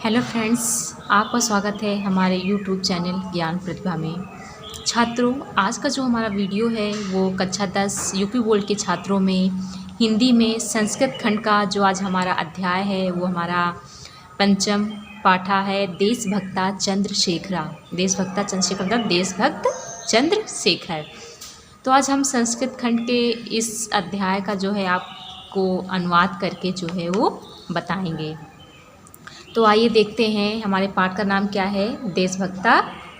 Hello friends, आपका स्वागत है हमारे यूट्यूब चैनल ज्ञान प्रतिभा में। छात्रों, आज का जो हमारा वीडियो है वो कक्षा 10 यूपी बोर्ड के छात्रों में हिंदी में संस्कृत खंड का जो आज हमारा अध्याय है वो हमारा पंचम पाठा है देशभक्ता चंद्रशेखरा। देशभक्ता चंद्रशेखर मतलब देशभक्त चंद्रशेखर। तो आज हम संस्कृत खंड के इस अध्याय का जो है आपको अनुवाद करके जो है वो बताएंगे। तो आइए देखते हैं हमारे पाठ का नाम क्या है। देशभक्ता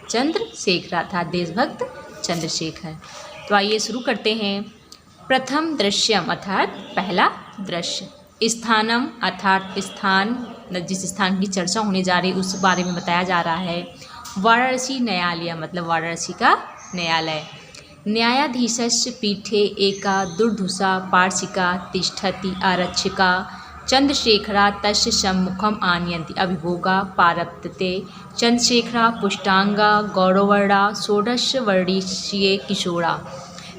चंद्रशेखर अर्थात देशभक्त चंद्रशेखर। तो आइए शुरू करते हैं। प्रथम दृश्यम अर्थात पहला दृश्य। स्थानम अर्थात स्थान, जिस स्थान की चर्चा होने जा रही उस बारे में बताया जा रहा है। वाराणसी न्यायालय मतलब वाराणसी का न्यायालय। न्यायाधीशस्य पीठे एका दुर्धुषा पार्षिका तिष्ठति आरक्षिका चंद्रशेखरा तस्य सम्मुखम आनयन्ति अभिभोगा पारप्तते। चंद्रशेखरा पुष्टांगा गौरवर्णा षोडश वर्षीय किशोरा।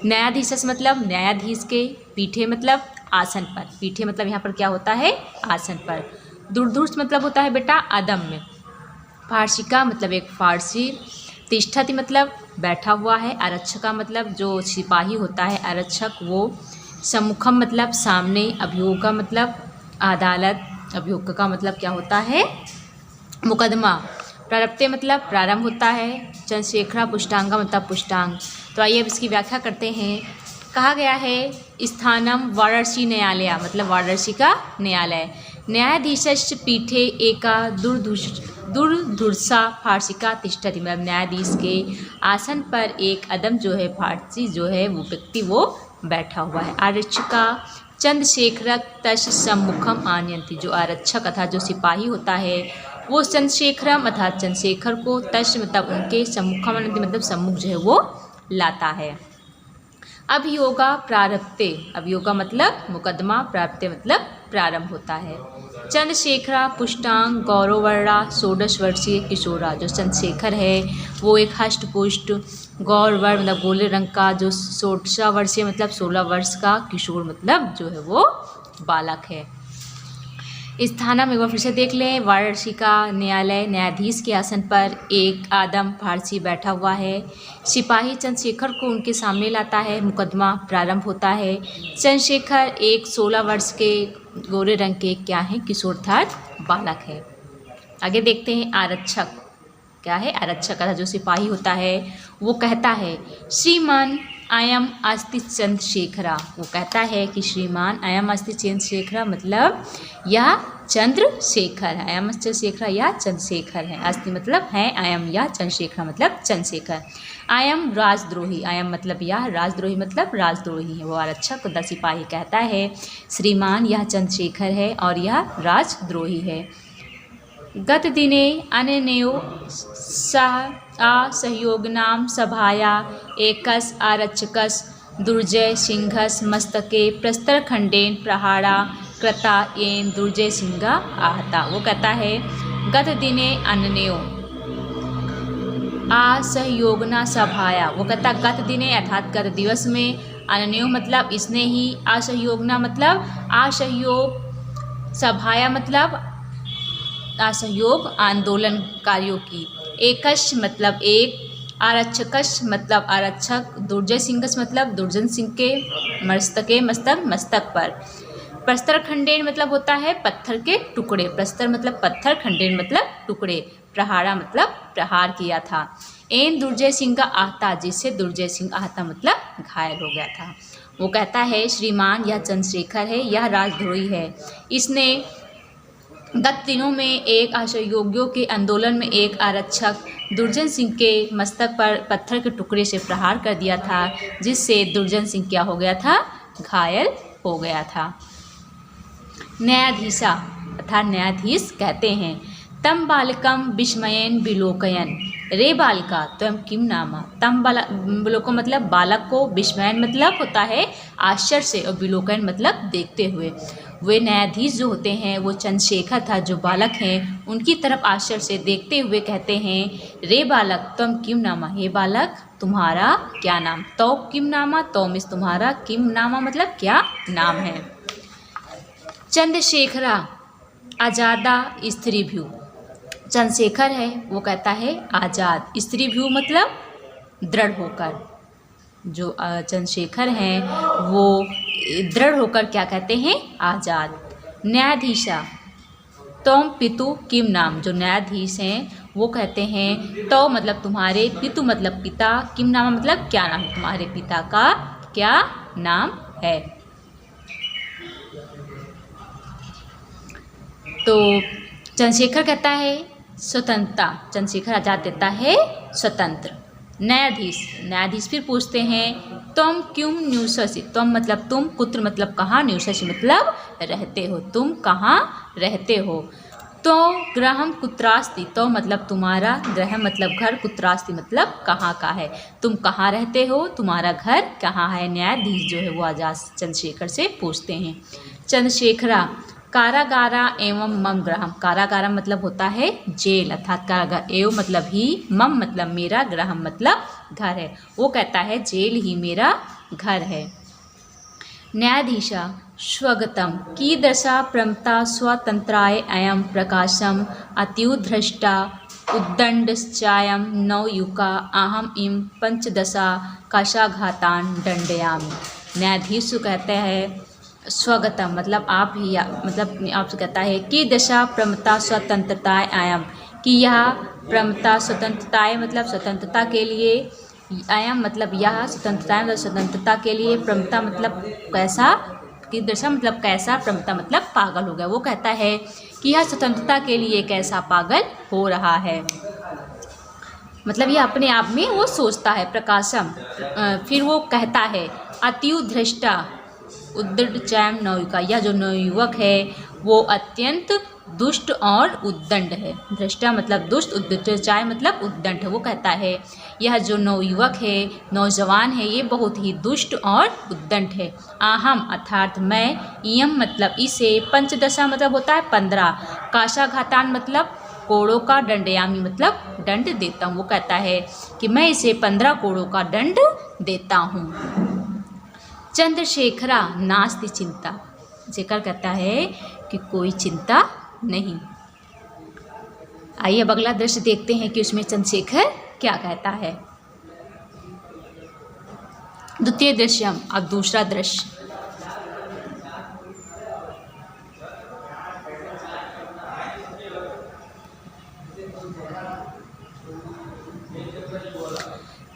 न्यायाधीश मतलब न्यायाधीश के, पीठे मतलब आसन पर, पीठे मतलब यहाँ पर क्या होता है आसन पर। दुर्धुष मतलब होता है बेटा अदम्य। फारसिका मतलब एक फारसी। तिष्ठति मतलब बैठा हुआ है। आरक्षका मतलब जो सिपाही होता है आरक्षक वो। सम्मुखम मतलब सामने। अभियोगा मतलब अदालत। अभियोग का मतलब क्या होता है मुकदमा। प्रारप्ते मतलब प्रारंभ होता है। चंद्रशेखरा पुष्टांगा मतलब पुष्टांग। तो आइए अब इसकी व्याख्या करते हैं। कहा गया है स्थानम वाराणसी न्यायालय मतलब वाराणसी का न्यायालय। न्यायाधीशस्य पीठे एका दुर्धुषा फारसिका तिष्ठति मतलब न्यायाधीश के आसन पर एक अदम जो है फारसी जो है वो व्यक्ति वो बैठा हुआ है। आरक्षिका चंद्रशेखर तस्य सम्मुखम आनयन्ति जो आरक्षक अर्थात जो सिपाही होता है वो चंद्रशेखरम अर्थात चंद्रशेखर को तस्य मतलब उनके सम्मुखम आनयन्ति मतलब सम्मुख जो है वो लाता है। अभियोगा प्रारप्ते, अभियोगा मतलब मुकदमा, प्रारप्ते मतलब प्रारंभ होता है। चंद्रशेखरा पुष्टांग गौरवर्णा षोडश वर्षीय किशोरा। जो चंद्रशेखर है वो एक हष्ट पुष्ट गौरवर्ण मतलब गोले रंग का जो 16 वर्षीय मतलब 16 वर्ष का, किशोर मतलब जो है वो बालक है। स्थानम एक बार फिर से देख लें। वाराणसी का न्यायालय। न्यायाधीश के आसन पर एक आदम फारसी बैठा हुआ है। सिपाही चंद्रशेखर को उनके सामने लाता है। मुकदमा प्रारंभ होता है। चंद्रशेखर एक 16 वर्ष के गोरे रंग के क्या हैं किशोर अर्थात बालक है। आगे देखते हैं आरक्षक क्या है। आरक्षक अर्थात जो सिपाही होता है वो कहता है श्रीमान अयम अस्ति चंद्रशेखरा। वो कहता है कि श्रीमान अयम अस्ति चंद्रशेखरा मतलब यह चंद्रशेखर है। अयम चंद्रशेखरा या चंद्रशेखर है। अस्ति मतलब है, अयम या चंद्रशेखरा मतलब चंद्रशेखर। अयम राजद्रोही, अयम मतलब यह, राजद्रोही मतलब राजद्रोही है। वो आरक्षक द सिपाही कहता है श्रीमान यह चंद्रशेखर है और यह राजद्रोही है। गत दिने अनन्यो असहयोगिनां सभाया एकस आरक्षकस दुर्जय सिंहस मस्तके प्रस्तरखंडेन प्रहारा कृता येन दुर्जय सिंह आहता। वो कहता है गत दिने अनन्यो असहयोगना सभाया। वो कहता गत दिने अर्थात गत दिवस में, अनन्यो मतलब इसने ही, असहयोगना मतलब असहयोग, सभाया मतलब असहयोग आंदोलनकारियों की, एकश मतलब एक, आरक्षकश मतलब आरक्षक, दुर्जय सिंहस मतलब दुर्जन सिंह के, मस्तके मस्तक मस्तक पर, प्रस्तर खंडेन मतलब होता है पत्थर के टुकड़े, प्रस्तर मतलब पत्थर, खंडेन मतलब टुकड़े, प्रहारा मतलब प्रहार किया था। एन दुर्जय सिंह आहता जिससे दुर्जय सिंह आहता मतलब घायल हो गया था। वो कहता है श्रीमान यह चंद्रशेखर है, यह राजद्रोही है। इसने गत दिनों में एक असहयोगियों के आंदोलन में एक आरक्षक दुर्जन सिंह के मस्तक पर पत्थर के टुकड़े से प्रहार कर दिया था जिससे दुर्जन सिंह क्या हो गया था घायल हो गया था। न्यायाधीशा अर्थात न्यायाधीश कहते हैं तम बालकम विस्मयेन विलोकयन। रे बालिका त्वं किम नामा। तम बालको मतलब बालक को, विस्मयन मतलब होता है आश्चर्य से और विलोकयन मतलब देखते हुए। वे न्यायाधीश जो होते हैं वो चंद्रशेखर था जो बालक हैं उनकी तरफ आश्चर्य से देखते हुए कहते हैं रे बालक त्वं किम नामा। हे बालक तुम्हारा क्या नाम। तो किम नामा, तो मिस तुम्हारा, किम नामा मतलब क्या नाम है। चंद्रशेखरा आजादा स्त्रीभ्यू। चंद्रशेखर है वो कहता है आज़ाद। स्त्री भ्यू मतलब दृढ़ होकर। जो चंद्रशेखर हैं वो दृढ़ होकर क्या कहते हैं, आज़ाद। न्यायाधीशा तोम पितु किम नाम, जो न्यायाधीश हैं वो कहते हैं तो मतलब तुम्हारे, पितु मतलब पिता, किम नाम मतलब क्या नाम, तुम्हारे पिता का क्या नाम है। तो चंद्रशेखर कहता है स्वतंत्रता, चंद्रशेखर आज़ाद देता है स्वतंत्र। न्यायाधीश फिर पूछते हैं तुम क्यों न्यूससी, तुम मतलब तुम, कुत्र मतलब कहाँ, न्यूससी मतलब रहते हो, तुम कहाँ रहते हो। तो गृहम कुत्रास्ति, तो मतलब तुम्हारा, गृह मतलब घर, कुत्रास्ति मतलब कहाँ का है, तुम कहाँ रहते हो, तुम्हारा घर कहाँ है। न्यायाधीश जो है वो आज़ाद चंद्रशेखर से पूछते हैं। चंद्रशेखरा कारागारा एवं मम गृहम, कारागारा मतलब होता है जेल, अर्थात कारागार, एवं मतलब ही, मम मतलब मेरा, गृहम मतलब घर है। वो कहता है जेल ही मेरा घर है। न्यायाधीशा स्वगतम कीदृशा प्रमता स्वतंत्राय अयं प्रकाशम अत्युद्धृष्टा उद्दंडश्चायं नवयुका अहम इम पंचदशा कशाघातान दंडयामि। न्यायाधीश कहते हैं स्वगतम मतलब आप ही, मतलब आपसे कहता है कि दशा प्रमता स्वतंत्रताएं आयम, कि यह प्रमता स्वतंत्रताएं मतलब स्वतंत्रता के लिए, आयम मतलब यह, स्वतंत्रताएं मतलब स्वतंत्रता के लिए, प्रमता मतलब कैसा, कि दशा मतलब कैसा, प्रमता मतलब पागल हो गया। वो कहता है कि यह स्वतंत्रता के लिए कैसा पागल हो रहा है, मतलब ये अपने आप में वो सोचता है। प्रकाशम फिर वो कहता है अत्युद्धृष्टा उद्दंडचायम नवयुका, यह जो नवयुवक है वो अत्यंत दुष्ट और उद्दंड है। दृष्टा मतलब दुष्ट, उद्दंडचाय मतलब उद्दंड है। वो कहता है यह जो नवयुवक है, नौजवान है, ये बहुत ही दुष्ट और उद्दंड है। आहम अर्थात मैं, इयम मतलब इसे, पंचदशा मतलब होता है 15, काशाघातान मतलब कोड़ों का, दंडयामी मतलब दंड देता हूँ। वो कहता है कि मैं इसे 15 कोड़ों का दंड देता हूँ। चंद्रशेखरा नास्ति चिंता, शेखर कहता है कि कोई चिंता नहीं। आइए अब अगला दृश्य देखते हैं कि उसमें चंद्रशेखर क्या कहता है। द्वितीय दृश्यम, अब दूसरा दृश्य।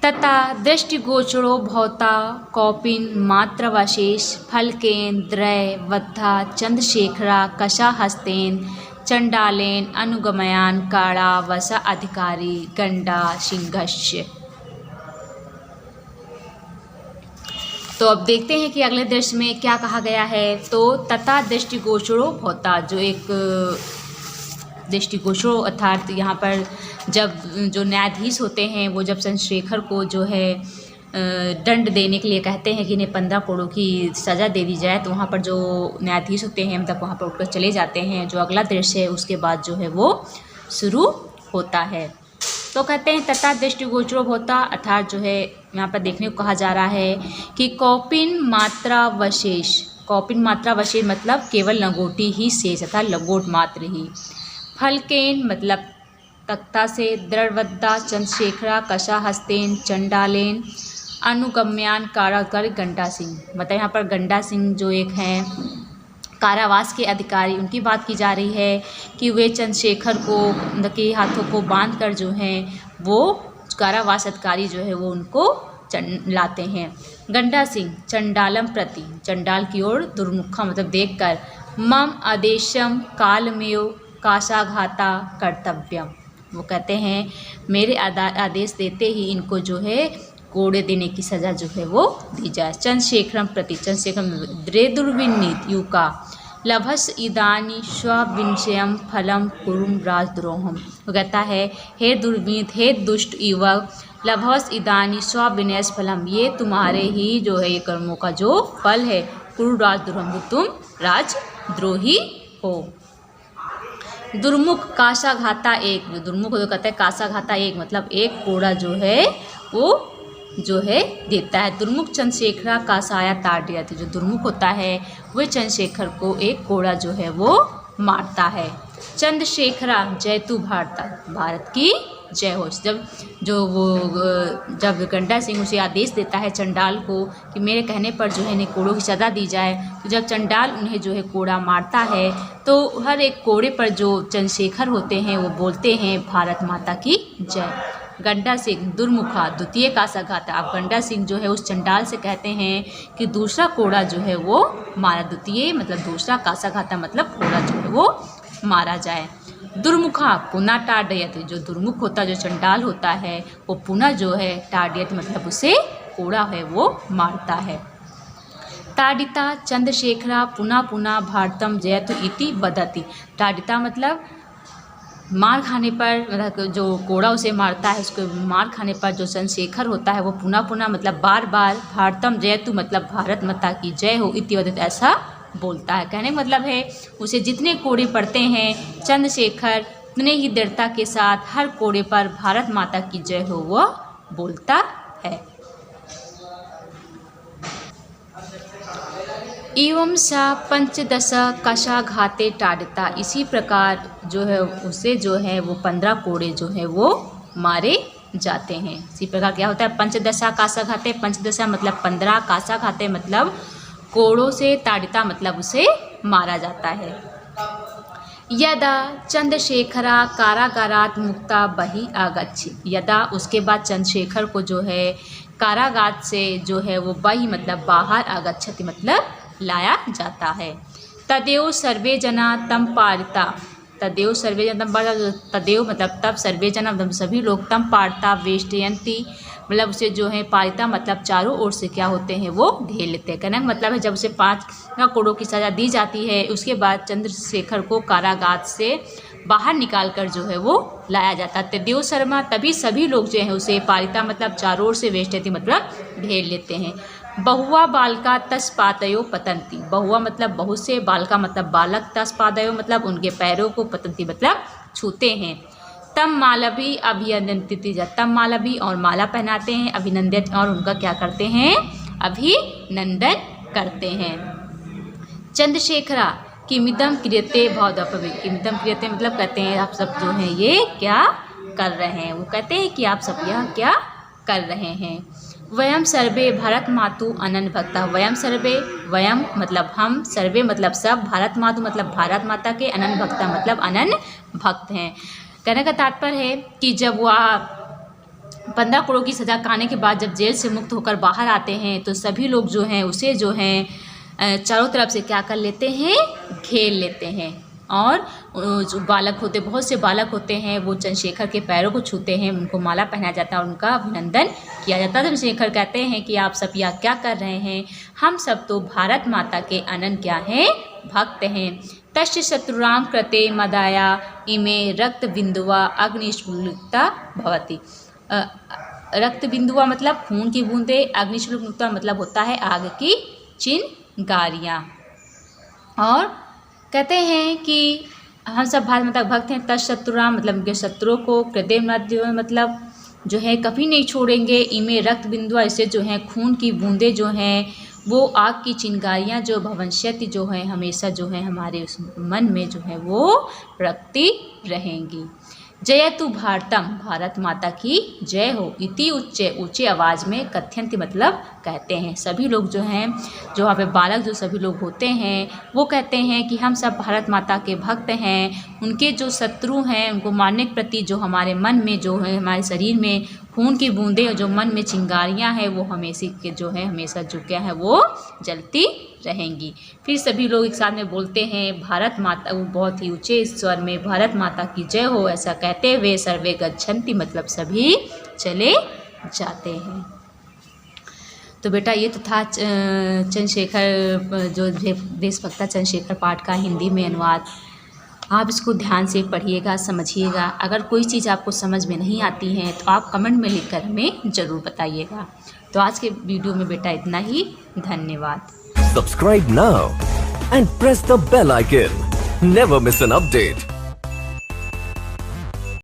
तथा दृष्टिगोचरो भवता कौपिन मात्रवशेष फलकेन्द्रय वद्धा चंद्रशेखरा कषाहस्तेन चंडालेन अनुगमयान काड़ा वसा अधिकारी गंडा सिंहस्य। तो अब देखते हैं कि अगले दृश्य में क्या कहा गया है। तो तथा दृष्टिगोचरो भवता, जो एक दृष्टिगोचरो अर्थात यहाँ पर जब जो न्यायाधीश होते हैं वो जब चंद्रशेखर को जो है दंड देने के लिए कहते हैं कि इन्हें 15 कोड़ों की सज़ा दे दी जाए, तो वहाँ पर जो न्यायाधीश होते हैं मतलब वहाँ पर उठकर चले जाते हैं। जो अगला दृश्य है उसके बाद जो है वो शुरू होता है। तो कहते हैं तथा दृष्टिगोचरो होता, अर्थात जो है यहाँ पर देखने को कहा जा रहा है कि कौपिन मात्रा वशेष, कौपिन मात्रा वशेष मतलब केवल लंगोटी ही शेष अर्थात लंगोट मात्र ही। फलकेन मतलब तख्ता से, दृढ़वद्दा चंद्रशेखरा कषाहस्तेन चंडालेन अनुगम्यान कारागार गंडा सिंह, मतलब यहाँ पर गंडा सिंह जो एक हैं कारावास के अधिकारी, उनकी बात की जा रही है कि वे चंद्रशेखर को के हाथों को बांध कर जो हैं वो कारावास अधिकारी जो है वो उनको लाते हैं। गंडा सिंह चंडालम प्रति, चंडाल की ओर दुर्मुखा मतलब देखकर, मम आदेशम कालमेव काशाघाता कर्तव्यम, वो कहते हैं मेरे आदेश देते ही इनको जो है कोड़े देने की सज़ा जो है वो दी जाए। चंद्रशेखरम प्रति, चंद्रशेखर द्रे दुर्विनीत युका लभस इदानी स्वविंशयम फलम कुरुम राजद्रोहम, वो कहता है हे दुर्विनीत, हे दुष्ट युवक, लभस इदानी स्वविनयस फलम, ये तुम्हारे ही जो है ये कर्मों का जो फल है, कुरु राजद्रोहम, तुम राजद्रोही हो। दुर्मुख काशाघाता एक, दुर्मुख तो कहते हैं काशाघाता एक मतलब एक कोड़ा जो है वो जो है देता है। दुर्मुख चंद्रशेखरा कासाया ताड़ दिया, तो जो दुर्मुख होता है वह चंद्रशेखर को एक कोड़ा जो है वो मारता है। चंद्रशेखरा जयतु भारत, भारत की जय हो। जब गंडा सिंह उसे आदेश देता है चंडाल को कि मेरे कहने पर जो है इन्हें कोड़ों की सज़ा दी जाए, तो जब चंडाल उन्हें जो है कोड़ा मारता है तो हर एक कोड़े पर जो चंद्रशेखर होते हैं वो बोलते हैं भारत माता की जय। गंडा सिंह दुर्मुखा द्वितीय कासाघाता, अब गंडा सिंह जो है उस चंडाल से कहते हैं कि दूसरा कोड़ा जो है वो मारा, द्वितीय मतलब दूसरा, कासाघाता मतलब कोड़ा जो है वो मारा जाए। दुर्मुखा पुनः टाडयत, जो दुर्मुख होता जो चंडाल होता है वो पुनः जो है टाडयत मतलब उसे कोड़ा है वो मारता है। ताडिता चंद्रशेखरा पुनः पुनः भारतम जयतु इति वदति, ताडिता मतलब मार खाने पर, मतलब जो कोड़ा उसे मारता है उसको मार खाने पर जो चंद्रशेखर होता है वो पुनः पुनः मतलब बार बार भारतम जयतु मतलब भारत माता की जय हो इति वदति ऐसा बोलता है। कहने का मतलब है उसे जितने कोड़े पड़ते हैं चंद्रशेखर उतने ही दृढ़ता के साथ हर कोड़े पर भारत माता की जय हो वो बोलता है। एवं सा पंचदश कासाघाते टाडिता, इसी प्रकार जो है उसे जो है वो 15 कोड़े जो है वो मारे जाते हैं। इसी प्रकार क्या होता है पंचदशा कासाघाते, पंचदशा मतलब 15, कासाघाते मतलब कोड़ों से, ताड़िता मतलब उसे मारा जाता है। यदा चंद्रशेखरा कारागारात मुक्ता बही आगच्छति, यदा उसके बाद चंद्रशेखर को जो है कारागार से जो है वो बही मतलब बाहर, आगच्छति मतलब लाया जाता है। तदेव सर्वे जना तम पारिता, तदेव सर्वे जना तम पारिता, तदेव मतलब तब, सर्वे जना मतलब सभी लोग, तम पारिता वेष्टयंती मतलब उसे जो है पारिता मतलब चारों ओर से क्या होते हैं वो घेर लेते हैं। कहने का मतलब है जब उसे 5 कोड़ों की सज़ा दी जाती है उसके बाद चंद्रशेखर को कारागार से बाहर निकाल कर जो है वो लाया जाता है। तदेव शर्मा तभी सभी लोग जो हैं उसे पारिता मतलब चारों ओर से वेष्टयंती मतलब घेर लेते हैं। बहुआ बालका तस्पादयो पतंती, बहुआ मतलब बहुत से, बालका मतलब बालक, तस्पादयो मतलब उनके पैरों को, पतंती मतलब छूते हैं। तम माला भी अभिनंदित, तम माला भी और माला पहनाते हैं, अभिनंदित और उनका क्या करते हैं अभिनंदन करते हैं। चंद्रशेखरा किमिदम क्रियते भवदपवे, किमिदम क्रियते मतलब कहते हैं आप सब जो हैं ये क्या कर रहे हैं, वो कहते हैं कि आप सब यह क्या कर रहे हैं। वयम सर्वे भारत मातु अनन्य भक्ता, वयम सर्वे, वयम मतलब हम, सर्वे मतलब सब, भारत मातु मतलब भारत माता के, अनन्य भक्ता मतलब अनन्य भक्त हैं। कहने का तात्पर्य है कि जब वह 15 कोड़ों की सज़ा खाने के बाद जब जेल से मुक्त होकर बाहर आते हैं तो सभी लोग जो हैं उसे जो हैं चारों तरफ से क्या कर लेते हैं घेर लेते हैं। और जो बालक होते, बहुत से बालक होते हैं वो चंद्रशेखर के पैरों को छूते हैं, उनको माला पहनाया जाता है और उनका अभिनंदन किया जाता है। चंद्रशेखर कहते हैं कि आप सब यह क्या कर रहे हैं, हम सब तो भारत माता के अनन्य क्या हैं भक्त हैं। तस्य शत्रुराम कृते मदाया इमे रक्त बिंदुआ अग्निशुल्कता भवति, रक्त बिंदुआ मतलब खून की बूंदे, अग्निशुल्कता मतलब होता है आग की चिंगारियाँ। और कहते हैं कि हम सब भारत माता भक्त हैं। तस् शत्रुराम मतलब उनके शत्रुओं को, कृदेव नद्य मतलब जो है कभी नहीं छोड़ेंगे, इमे रक्त बिंदुआ इससे जो है खून की बूंदें जो हैं वो आग की चिंगारियाँ जो भविष्यति जो है हमेशा जो है हमारे उस मन में जो है वो रखती रहेंगी। जयतु भारतम, भारत माता की जय हो। इति उच्च, ऊंचे आवाज़ में, कथ्यंती मतलब कहते हैं। सभी लोग जो हैं, जो वहाँ पे बालक जो सभी लोग होते हैं वो कहते हैं कि हम सब भारत माता के भक्त हैं। उनके जो शत्रु हैं उनको मारने के प्रति जो हमारे मन में जो है, हमारे शरीर में खून की बूंदें और जो मन में चिंगारियाँ हैं वो हमेशा के जो है हमेशा जो क्या है वो जलती रहेंगी। फिर सभी लोग एक साथ में बोलते हैं भारत माता, वो बहुत ही ऊंचे स्वर में भारत माता की जय हो ऐसा कहते हुए सर्वे गच्छन्ति मतलब सभी चले जाते हैं। तो बेटा ये तो था चंद्रशेखर जो देशभक्ता चंद्रशेखर पाठ का हिंदी में अनुवाद। आप इसको ध्यान से पढ़िएगा, समझिएगा। अगर कोई चीज़ आपको समझ में नहीं आती है तो आप कमेंट में लिखकर हमें ज़रूर बताइएगा। तो आज के वीडियो में बेटा इतना ही। धन्यवाद। Subscribe now and press the bell icon. Never miss an update.